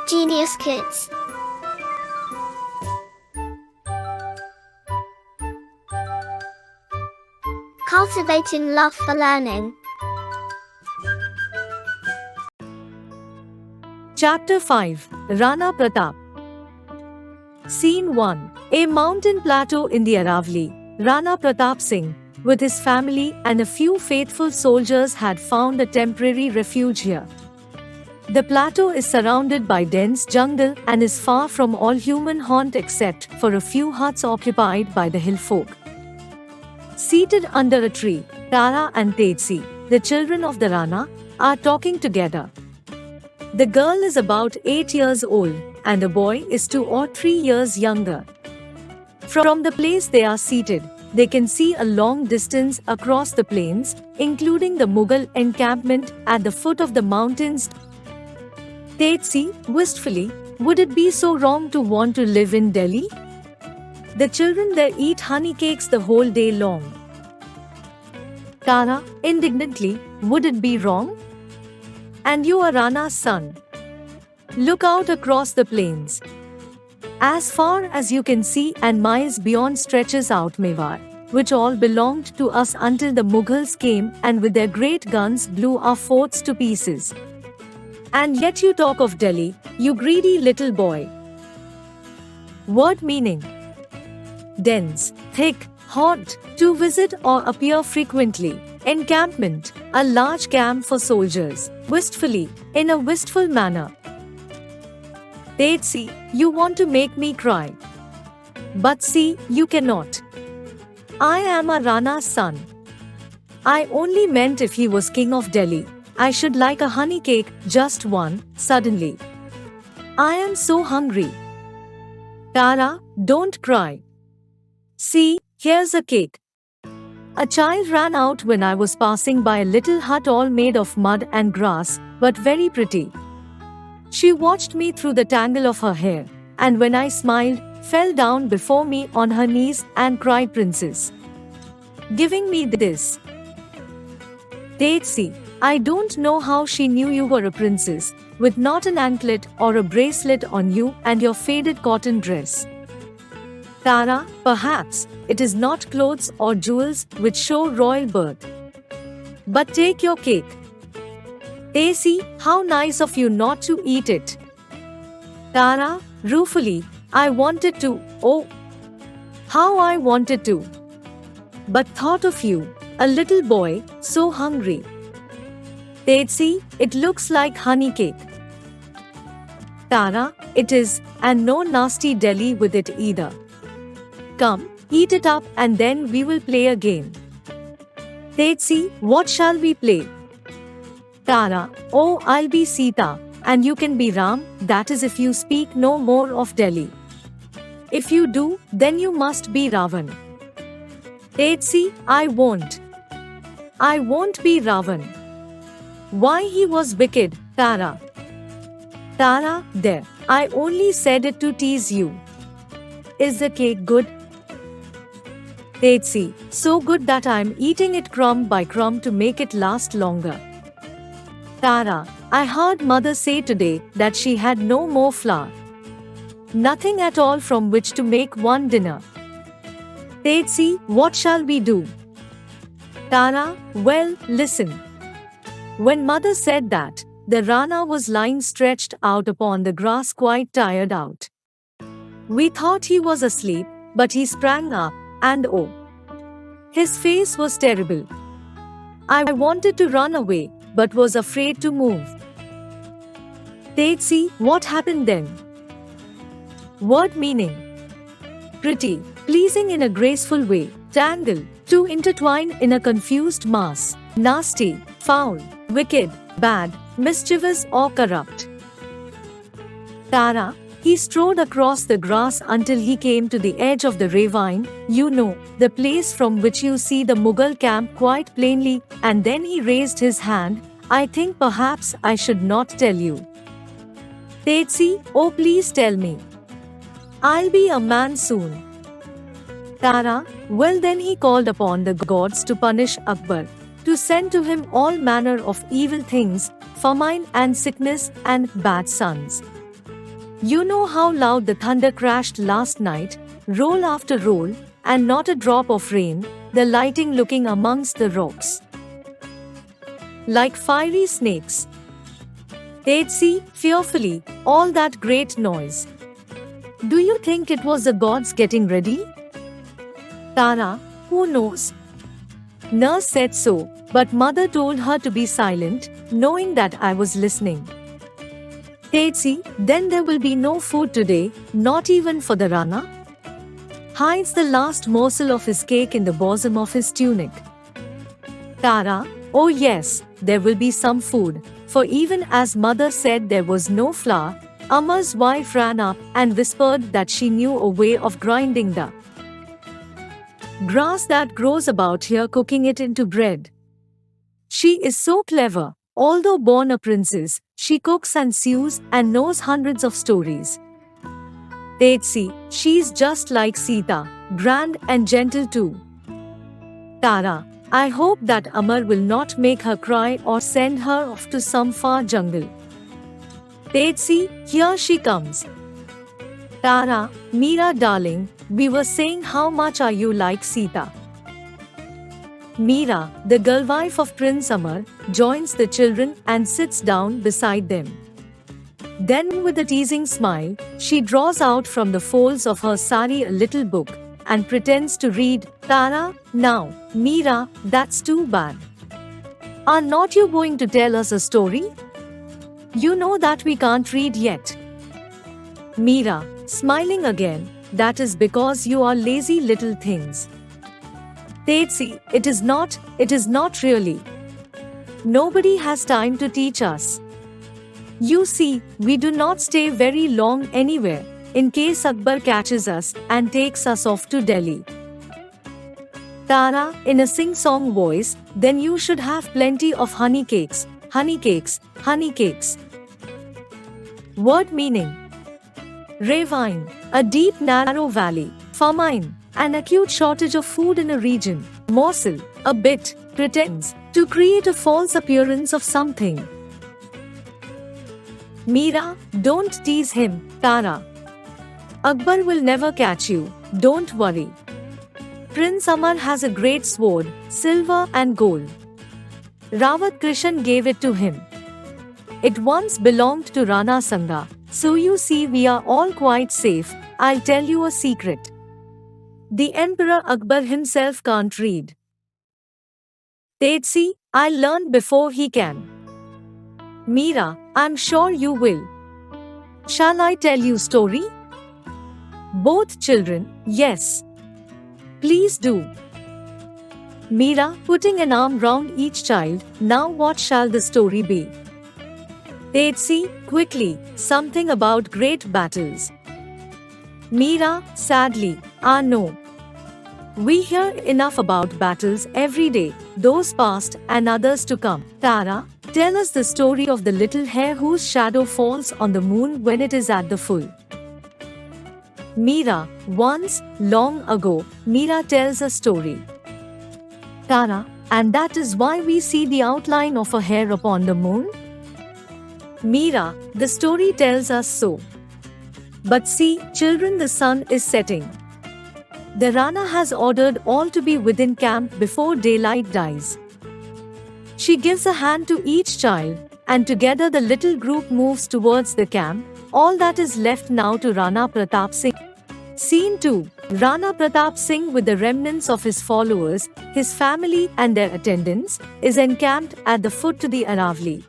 Genius Kids. Cultivating love for learning. Chapter 5, Rana Pratap. Scene 1. A mountain plateau in the Aravalli. Rana Pratap Singh, with his family and a few faithful soldiers, had found a temporary refuge here. The plateau is surrounded by dense jungle and is far from all human haunt except for a few huts occupied by the hill folk. Seated under a tree, Tara and Tetsi, the children of the Rana, are talking together. The girl is about 8 years old and the boy is 2 or 3 years younger. From the place they are seated, they can see a long distance across the plains, including the Mughal encampment at the foot of the mountains. Tetsi, wistfully, would it be so wrong to want to live in Delhi? The children there eat honey cakes the whole day long. Tara, indignantly, would it be wrong? And you are Rana's son. Look out across the plains. As far as you can see and miles beyond stretches out Mewar, which all belonged to us until the Mughals came and with their great guns blew our forts to pieces. And yet you talk of Delhi, you greedy little boy. Word meaning: dense, thick, hot, to visit or appear frequently. Encampment, a large camp for soldiers. Wistfully, in a wistful manner. Tetsi, you want to make me cry. But see, you cannot. I am a Rana's son. I only meant if he was king of Delhi, I should like a honey cake, just one, suddenly. I am so hungry. Tara, don't cry. See, here's a cake. A child ran out when I was passing by a little hut all made of mud and grass, but very pretty. She watched me through the tangle of her hair, and when I smiled, fell down before me on her knees and cried, "Princess, giving me this." Tetsi, I don't know how she knew you were a princess, with not an anklet or a bracelet on you and your faded cotton dress. Tara, perhaps it is not clothes or jewels which show royal birth. But take your cake. Tetsi, how nice of you not to eat it. Tara, ruefully, I wanted to, oh, how I wanted to. But thought of you, a little boy, so hungry. Tetsi, it looks like honey cake. Tara, it is, and no nasty Delhi with it either. Come, eat it up and then we will play a game. Tetsi, what shall we play? Tara, oh, I'll be Sita, and you can be Ram, that is if you speak no more of Delhi. If you do, then you must be Ravan. Tetsi, I won't. I won't be Ravan. Why, he was wicked, Tara. Tara, there, I only said it to tease you. Is the cake good? Tetsi, so good that I am eating it crumb by crumb to make it last longer. Tara, I heard mother say today that she had no more flour. Nothing at all from which to make one dinner. Tetsi, what shall we do? Tara, well, listen. When mother said that, the Rana was lying stretched out upon the grass quite tired out. We thought he was asleep, but he sprang up, and oh, his face was terrible. I wanted to run away, but was afraid to move. Tetsi, what happened then? Word meaning: pretty, pleasing in a graceful way, tangle, to intertwine in a confused mass, nasty, foul, wicked, bad, mischievous or corrupt. Tara, he strode across the grass until he came to the edge of the ravine, you know, the place from which you see the Mughal camp quite plainly, and then he raised his hand. I think perhaps I should not tell you. Tetsi, oh please tell me. I'll be a man soon. Tara, well then he called upon the gods to punish Akbar, to send to him all manner of evil things, famine and sickness and bad sons. You know how loud the thunder crashed last night, roll after roll, and not a drop of rain, the lightning looking amongst the rocks like fiery snakes. They'd see, fearfully, all that great noise. Do you think it was the gods getting ready? Tara, who knows? Nurse said so, but mother told her to be silent, knowing that I was listening. They'd see, then there will be no food today, not even for the Rana. Hides the last morsel of his cake in the bosom of his tunic. Tara, oh yes, there will be some food, for even as mother said there was no flour, Amar's wife ran up and whispered that she knew a way of grinding the grass that grows about here, cooking it into bread. She is so clever. Although born a princess, she cooks and sews and knows hundreds of stories. They'd see, she's just like Sita, grand and gentle too. Tara, I hope that Amar will not make her cry or send her off to some far jungle. They'd see, here she comes. Tara, Meera darling, we were saying how much are you like Sita. Meera, the girl wife of Prince Amar, joins the children and sits down beside them. Then with a teasing smile, she draws out from the folds of her sari a little book and pretends to read. Tara, now, Meera, that's too bad. Are not you going to tell us a story? You know that we can't read yet. Meera, smiling again, that is because you are lazy little things. They'd see, it is not really. Nobody has time to teach us. You see, we do not stay very long anywhere, in case Akbar catches us and takes us off to Delhi. Tara, in a sing-song voice, then you should have plenty of honey cakes, honey cakes, honey cakes. Word meaning: ravine, a deep narrow valley, famine, an acute shortage of food in a region. Morsel, a bit, pretends, to create a false appearance of something. Meera, don't tease him, Tara. Akbar will never catch you, don't worry. Prince Amar has a great sword, silver and gold. Rawat Krishan gave it to him. It once belonged to Rana Sangha, so you see we are all quite safe. I'll tell you a secret. The Emperor Akbar himself can't read. They'd see, I'll learn before he can. Meera, I'm sure you will. Shall I tell you story? Both children, yes. Please do. Meera, putting an arm round each child, now what shall the story be? They'd see, quickly, something about great battles. Meera, sadly, no. We hear enough about battles every day, those past and others to come. Tara, tell us the story of the little hare whose shadow falls on the moon when it is at the full. Meera, once, long ago, Meera tells a story. Tara, and that is why we see the outline of a hare upon the moon? Meera, the story tells us so. But see, children, the sun is setting. The Rana has ordered all to be within camp before daylight dies. She gives a hand to each child, and together the little group moves towards the camp. All that is left now to Rana Pratap Singh. Scene 2. Rana Pratap Singh, with the remnants of his followers, his family and their attendants, is encamped at the foot to the Aravali.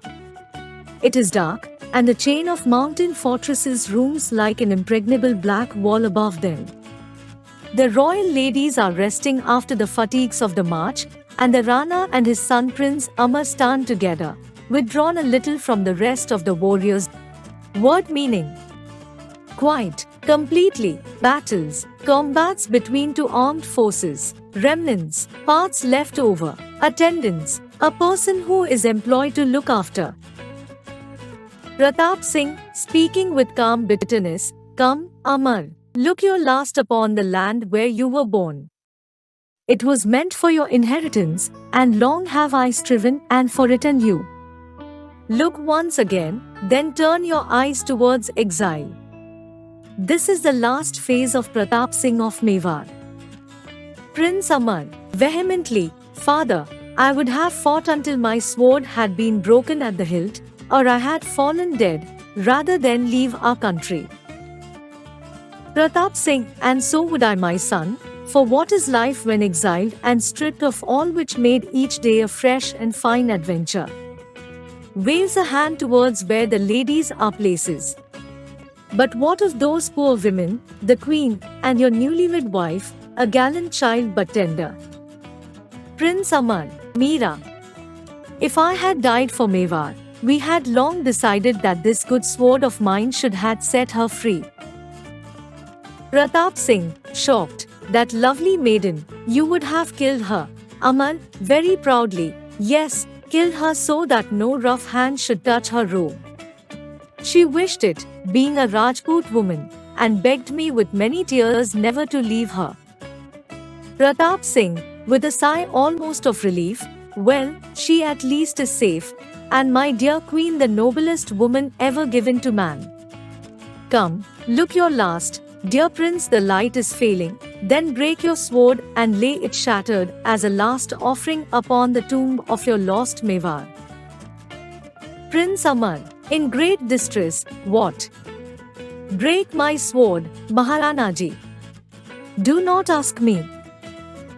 It is dark, and the chain of mountain fortresses looms like an impregnable black wall above them. The royal ladies are resting after the fatigues of the march, and the Rana and his son Prince Amar stand together, withdrawn a little from the rest of the warriors. Word meaning: quite, completely, battles, combats between two armed forces, remnants, parts left over, attendants, a person who is employed to look after. Pratap Singh, speaking with calm bitterness, come, Amar, look your last upon the land where you were born. It was meant for your inheritance, and long have I striven and forgotten you. Look once again, then turn your eyes towards exile. This is the last phase of Pratap Singh of Mewar. Prince Amar, vehemently, Father, I would have fought until my sword had been broken at the hilt, or I had fallen dead, rather than leave our country. Pratap Singh, and so would I, my son, for what is life when exiled and stripped of all which made each day a fresh and fine adventure? Waves a hand towards where the ladies are places. But what of those poor women, the queen, and your newlywed wife, a gallant child but tender? Prince Amar, Meera. If I had died for Mewar, we had long decided that this good sword of mine should have set her free. Pratap Singh, shocked, that lovely maiden, you would have killed her. Amar, very proudly, yes, killed her so that no rough hand should touch her robe. She wished it, being a Rajput woman, and begged me with many tears never to leave her. Pratap Singh, with a sigh almost of relief, well, she at least is safe, and my dear queen the noblest woman ever given to man. Come, look your last, dear prince, the light is failing, then break your sword and lay it shattered as a last offering upon the tomb of your lost Mewar. Prince Amar, in great distress, what? Break my sword, Maharanaji. Do not ask me.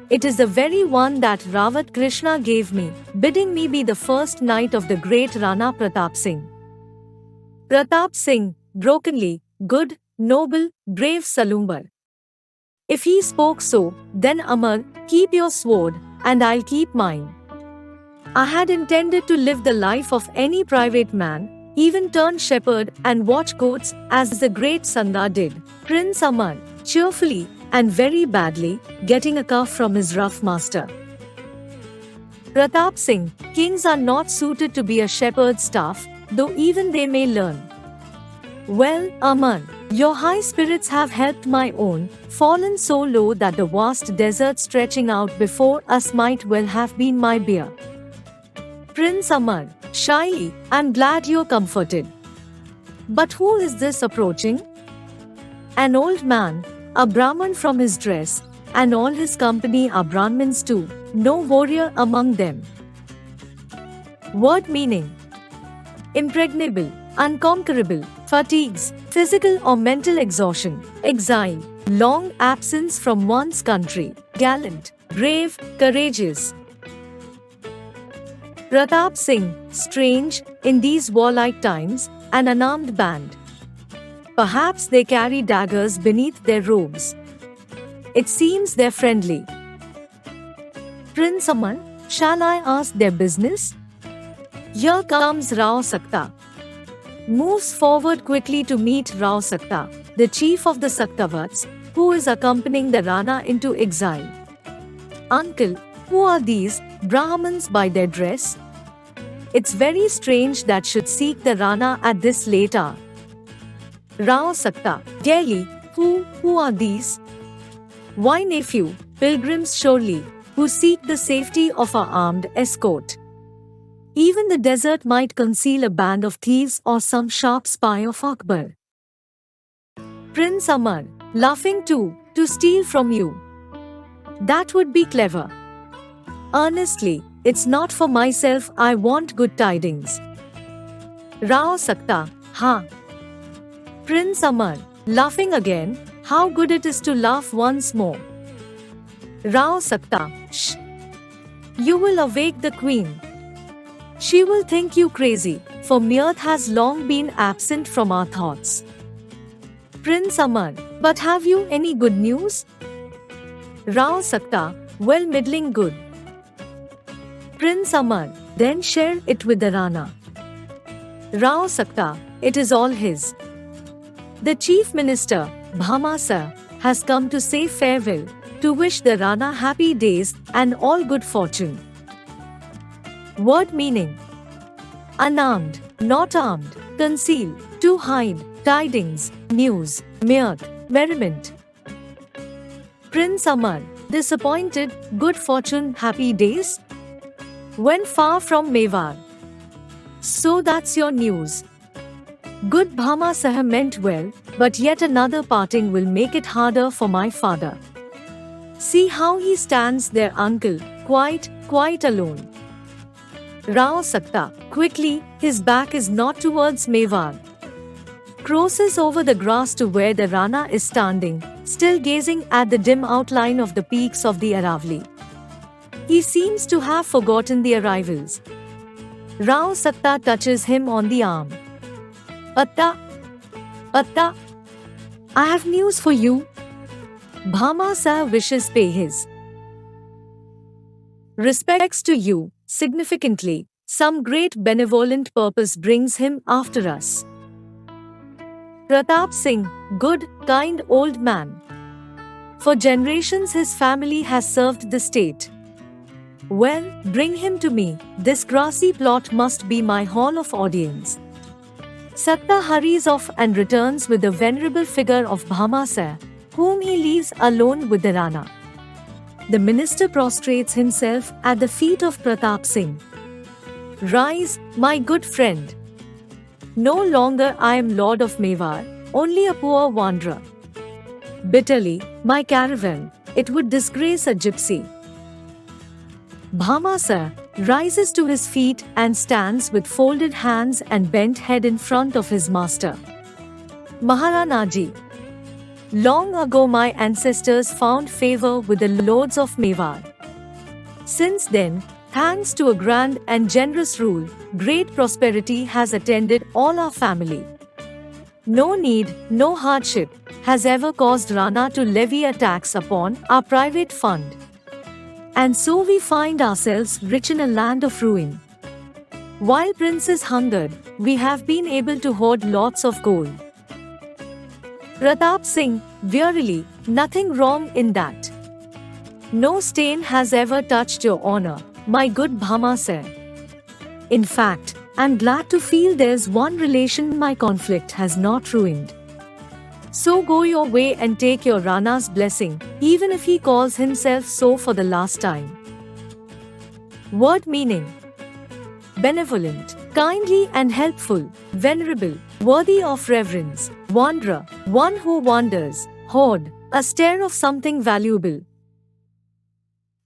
It is the very one that Rawat Krishna gave me, bidding me be the first knight of the great Rana Pratap Singh. Pratap Singh, brokenly, good, noble, brave Salumbar. If he spoke so, then Amar, keep your sword, and I'll keep mine. I had intended to live the life of any private man, even turn shepherd and watch goats, as the great Sandar did. Prince Amar, cheerfully, and very badly, getting a cuff from his rough master. Pratap Singh, kings are not suited to be a shepherd's staff, though even they may learn. Well, Amar, your high spirits have helped my own, fallen so low that the vast desert stretching out before us might well have been my bier. Prince Amar, shyly, I'm glad you're comforted. But who is this approaching? An old man, a Brahman from his dress, and all his company are Brahmins too, no warrior among them. Word meaning: impregnable, unconquerable, fatigues, physical or mental exhaustion, exile, long absence from one's country, gallant, brave, courageous. Pratap Singh, strange, in these warlike times, an unarmed band. Perhaps they carry daggers beneath their robes. It seems they're friendly. Prince Amar, shall I ask their business? Here comes Rao Sakta. Moves forward quickly to meet Rao Sakta, the chief of the Saktavats, who is accompanying the Rana into exile. Uncle, who are these Brahmins by their dress? It's very strange that should seek the Rana at this late hour. Rao Sakta, Delhi, who are these? Why, nephew, pilgrims surely, who seek the safety of our armed escort. Even the desert might conceal a band of thieves or some sharp spy of Akbar. Prince Amar, laughing too, to steal from you. That would be clever. Earnestly, it's not for myself, I want good tidings. Rao Sakta, ha. Prince Amar, laughing again, how good it is to laugh once more. Rao Sakta, shh. You will awake the queen. She will think you crazy, for mirth has long been absent from our thoughts. Prince Amar, but have you any good news? Rao Sakta, well, middling good. Prince Amar, then share it with the Rana. Rao Sakta, it is all his. The Chief Minister, Bhamasa, has come to say farewell, to wish the Rana happy days and all good fortune. Word meaning: unarmed, not armed, conceal, to hide, tidings, news, mirth, merriment. Prince Amar, disappointed, good fortune, happy days? When far from Mewar. So that's your news. Good Bhama Sah meant well, but yet another parting will make it harder for my father. See how he stands there, uncle, quite alone. Rao Sakta, quickly, his back is not towards Mewar. Crosses over the grass to where the Rana is standing, still gazing at the dim outline of the peaks of the Aravali. He seems to have forgotten the arrivals. Rao Sakta touches him on the arm. Atta, I have news for you. Bhama Sah wishes pay his respects to you. Significantly, some great benevolent purpose brings him after us. Pratap Singh, good, kind old man. For generations his family has served the state. Well, bring him to me. This grassy plot must be my hall of audience. Sakta hurries off and returns with the venerable figure of Bhama Sah, whom he leaves alone with the Rana. The minister prostrates himself at the feet of Pratap Singh. Rise, my good friend. No longer I am Lord of Mewar, only a poor wanderer. Bitterly, my caravan, it would disgrace a gypsy. Bhama Sah rises to his feet and stands with folded hands and bent head in front of his master. Maharanaji. Long ago my ancestors found favor with the lords of Mewar. Since then, thanks to a grand and generous rule, great prosperity has attended all our family. No need, no hardship has ever caused Rana to levy a tax upon our private fund. And so we find ourselves rich in a land of ruin. While princes hungered, we have been able to hoard lots of gold. Pratap Singh, wearily, nothing wrong in that. No stain has ever touched your honor, my good Bhama Sah. In fact, I'm glad to feel there's one relation my conflict has not ruined. So go your way and take your Rana's blessing, even if he calls himself so for the last time. Word meaning: benevolent, kindly and helpful, venerable, worthy of reverence, wanderer, one who wanders, hoard, a stare of something valuable.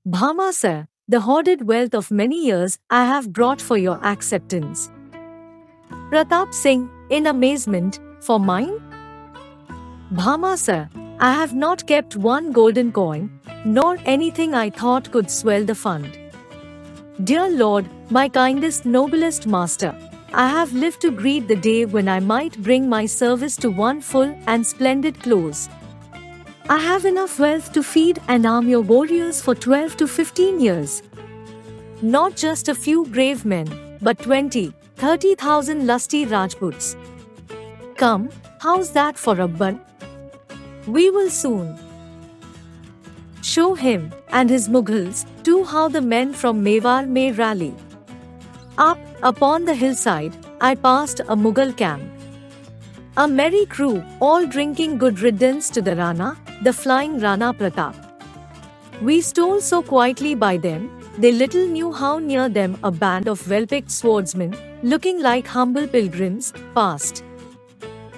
Bhama Sah, the hoarded wealth of many years I have brought for your acceptance. Pratap Singh, in amazement, for mine? Bhama Sah, I have not kept one golden coin, nor anything I thought could swell the fund. Dear Lord, my kindest, noblest master, I have lived to greet the day when I might bring my service to one full and splendid close. I have enough wealth to feed and arm your warriors for 12 to 15 years. Not just a few brave men, but 20,000-30,000 lusty Rajputs. Come, how's that for a bun? We will soon show him and his Mughals too how the men from Mewar may rally. Up, upon the hillside, I passed a Mughal camp. A merry crew, all drinking good riddance to the Rana, the flying Rana Pratap. We stole so quietly by them, they little knew how near them a band of well-picked swordsmen, looking like humble pilgrims, passed.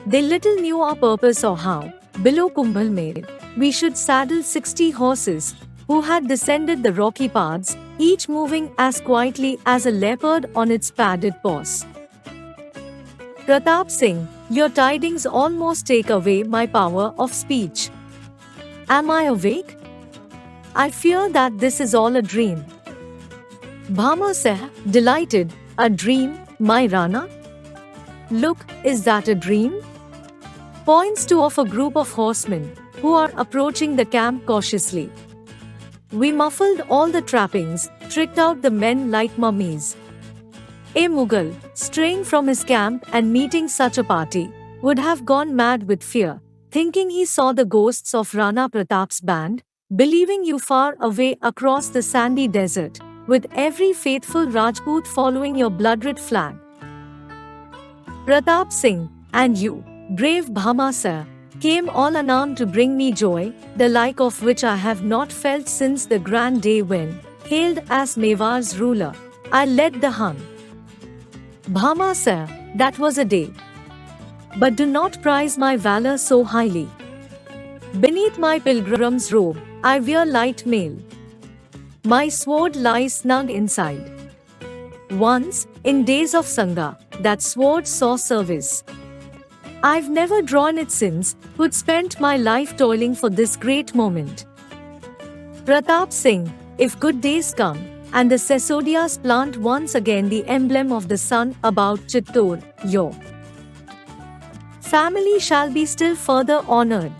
They little knew our purpose or how, below Kumbhal Mere, we should saddle 60 horses, who had descended the rocky paths, each moving as quietly as a leopard on its padded paws. Pratap Singh, your tidings almost take away my power of speech. Am I awake? I fear that this is all a dream. Bhama Sah, delighted, a dream, my Rana? Look, is that a dream? Points to of a group of horsemen, who are approaching the camp cautiously. We muffled all the trappings, tricked out the men like mummies. A Mughal, straying from his camp and meeting such a party, would have gone mad with fear, thinking he saw the ghosts of Rana Pratap's band, believing you far away across the sandy desert, with every faithful Rajput following your blood-red flag. Pratap Singh, and you, brave Bhama Sah, came all unarmed to bring me joy, the like of which I have not felt since the grand day when, hailed as Mewar's ruler, I led the Hun. Bhama Sah, that was a day. but do not prize my valor so highly. Beneath my pilgrim's robe, I wear light mail. My sword lies snug inside. Once, in days of Sangha, that sword saw service. I've never drawn it since, but spent my life toiling for this great moment. Pratap Singh, if good days come, and the Sesodias plant once again the emblem of the sun about Chittor, your family shall be still further honored.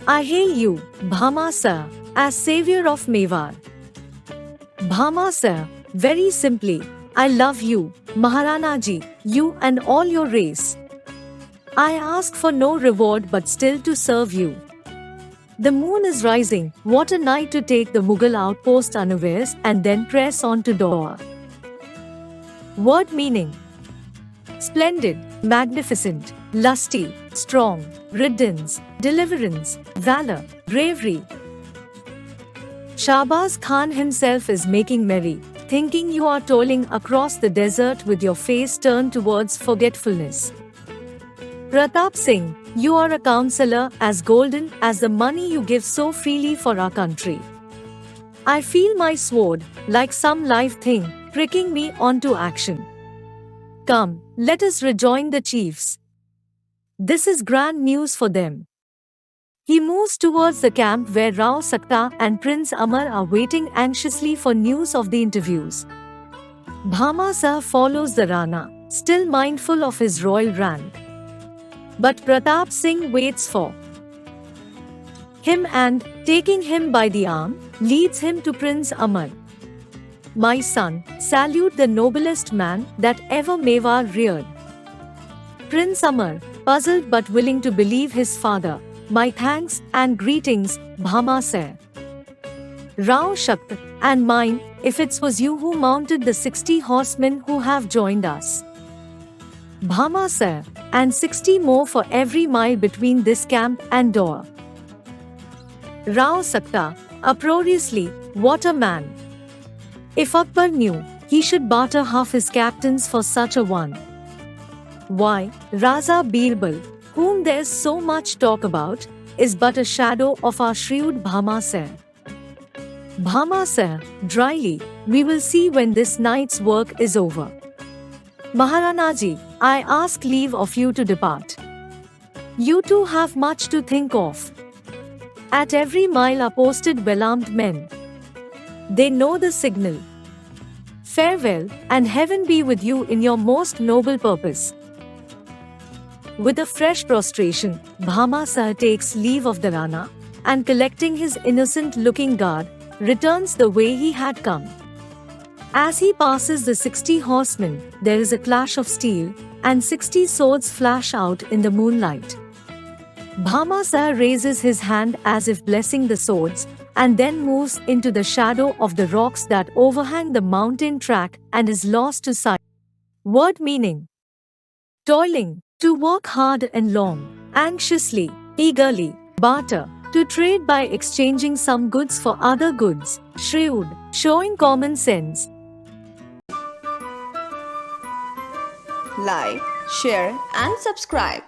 I hail you, Bhama Sir, as savior of Mewar. Bhama Sir, very simply, I love you, Maharana Ji, you and all your race. I ask for no reward but still to serve you. The moon is rising, what a night to take the Mughal outpost unawares and then press on to Dor. Word meaning: splendid, magnificent, lusty, strong, riddance, deliverance, valor, bravery. Shahbaz Khan himself is making merry, thinking you are toiling across the desert with your face turned towards forgetfulness. Pratap Singh, you are a counselor as golden as the money you give so freely for our country. I feel my sword, like some live thing, pricking me onto action. Come, let us rejoin the chiefs. This is grand news for them. He moves towards the camp where Rao Sakta and Prince Amar are waiting anxiously for news of the interviews. Bhama Sir follows the Rana, still mindful of his royal rank. But Pratap Singh waits for him and, taking him by the arm, leads him to Prince Amar. My son, salute the noblest man that ever Mewar reared. Prince Amar, puzzled but willing to believe his father, my thanks and greetings, Bhama Sir. Rao Shakt, and mine, if it was you who mounted the 60 horsemen who have joined us. Bhama Sir, and 60 more for every mile between this camp and Dor. Rao Sakta, uproariously, what a man! If Akbar knew, he should barter half his captains for such a one. Why, Raza Birbal, whom there's so much talk about, is but a shadow of our shrewd Bhama Sir. Bhama Sir, dryly, we will see when this night's work is over. Maharana Ji, I ask leave of you to depart. You too have much to think of. At every mile are posted well-armed men. They know the signal. Farewell, and heaven be with you in your most noble purpose. With a fresh prostration, Bhama Sir takes leave of the Rana, and collecting his innocent-looking guard, returns the way he had come. As he passes the 60 horsemen, there is a clash of steel, and 60 swords flash out in the moonlight. Bhama Sir raises his hand as if blessing the swords, and then moves into the shadow of the rocks that overhang the mountain track and is lost to sight. Word meaning: toiling, to work hard and long, anxiously, eagerly, barter, to trade by exchanging some goods for other goods, shrewd, showing common sense. Like, share and subscribe.